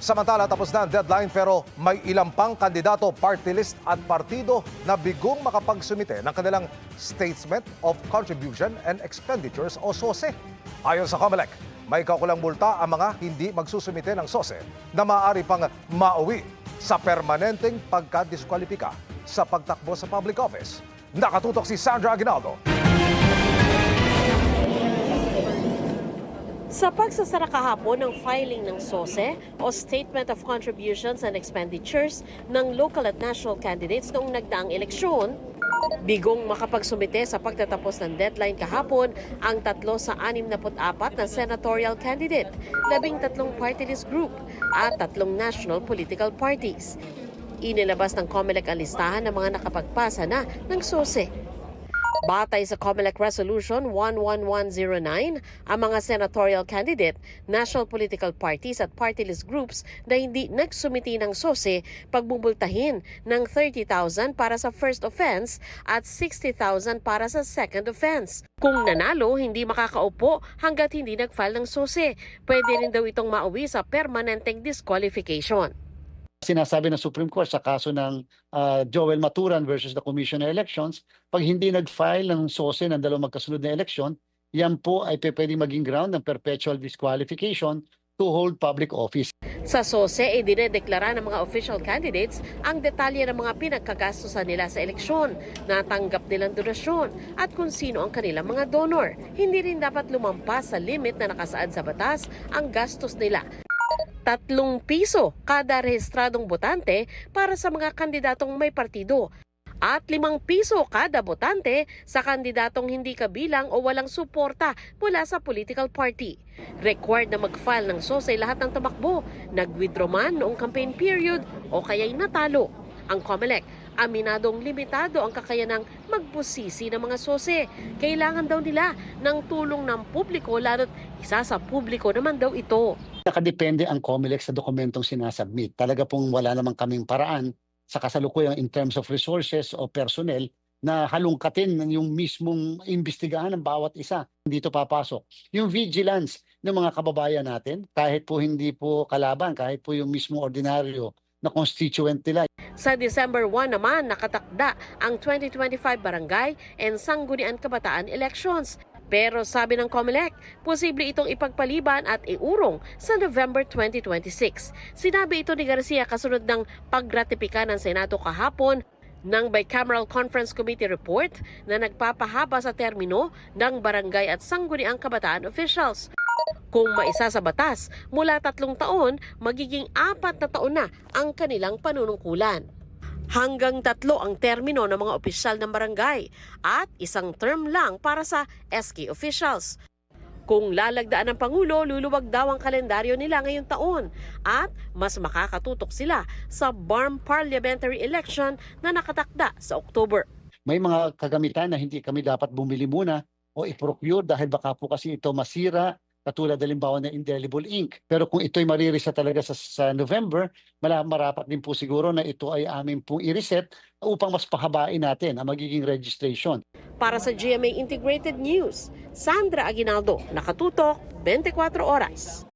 Samantala, tapos na ang deadline pero may ilang pang kandidato, party list at partido na bigong makapagsumite ng kanilang Statement of Contribution and Expenditures o SOSE. Ayon sa COMELEC, may kaukulang multa ang mga hindi magsusumite ng SOSE na maaari pang mauwi sa permanenteng pagkadiskwalipika sa pagtakbo sa public office. Nakatutok si Sandra Aguinaldo. Sa pagsasara kahapon ng filing ng SOSE o Statement of Contributions and Expenditures ng local at national candidates noong nagdaang eleksyon, bigong makapagsumite sa pagtatapos ng deadline kahapon ang 3 sa 64 na senatorial candidate, 13 party list group at 3 national political parties. Inilabas ng COMELEC ang listahan ng mga nakapagpasa na ng SOSE. Batay sa COMELEC Resolution 11109, ang mga senatorial candidate, national political parties at party list groups na hindi nagsumiti ng SOSE pagbubultahin ng 30,000 para sa first offense at 60,000 para sa second offense. Kung nanalo, hindi makakaupo hanggat hindi nag-file ng SOSE. Pwede rin daw itong mauwi sa permanenteng disqualification. Sinasabi ng Supreme Court sa kaso ng Joel Maturan versus the Commission on Elections, pag hindi nag-file ng SOSE ng dalawang magkasunod na eleksyon, yan po ay pwedeng maging ground ng perpetual disqualification to hold public office. Sa SOSE, dinedeklara ng mga official candidates ang detalye ng mga pinagkagastusan nila sa eleksyon, natanggap nilang donasyon at kung sino ang kanilang mga donor. Hindi rin dapat lumampas sa limit na nakasaad sa batas ang gastos nila. 3 piso kada rehistradong botante para sa mga kandidatong may partido at 5 piso kada botante sa kandidatong hindi kabilang o walang suporta mula sa political party. Required na mag-file ng SOSE lahat ng tumakbo, nag-withdraw man noong campaign period o kaya'y natalo. Ang COMELEC, aminadong limitado ang kakayanang magbusisi ng mga SOSE. Kailangan daw nila ng tulong ng publiko lalo't isa sa publiko naman daw ito. Nakadepende ang COMELEC sa dokumentong sinasubmit. Talaga pong wala namang kaming paraan sa kasalukuyan in terms of resources o personnel na halungkatin yung mismong imbestigahan ng bawat isa. Dito papasok yung vigilance ng mga kababayan natin, kahit po hindi po kalaban, kahit po yung mismong ordinaryo na constituent nila. Sa December 1 naman nakatakda ang 2025 Barangay and Sangguniang Kabataan Elections. Pero sabi ng COMELEC, posible itong ipagpaliban at iurong sa November 2026. Sinabi ito ni Garcia kasunod ng pagratipika ng Senado kahapon ng Bicameral Conference Committee report na nagpapahaba sa termino ng barangay at sangguniang kabataan officials. Kung maisa sa batas, mula 3 taon, magiging 4 na taon na ang kanilang panunungkulan. Hanggang 3 ang termino ng mga opisyal ng barangay at 1 term lang para sa SK officials. Kung lalagdaan ng Pangulo, luluwag daw ang kalendaryo nila ngayong taon at mas makakatutok sila sa BARM parliamentary election na nakatakda sa October. May mga kagamitan na hindi kami dapat bumili muna o i-procure dahil baka po kasi ito masira, katulad halimbawa na indelible ink. Pero kung ito'y maririsa talaga sa November, marapat din po siguro na ito ay amin pong i-reset upang mas pahabain natin ang magiging registration. Para sa GMA Integrated News, Sandra Aguinaldo, nakatutok 24 oras.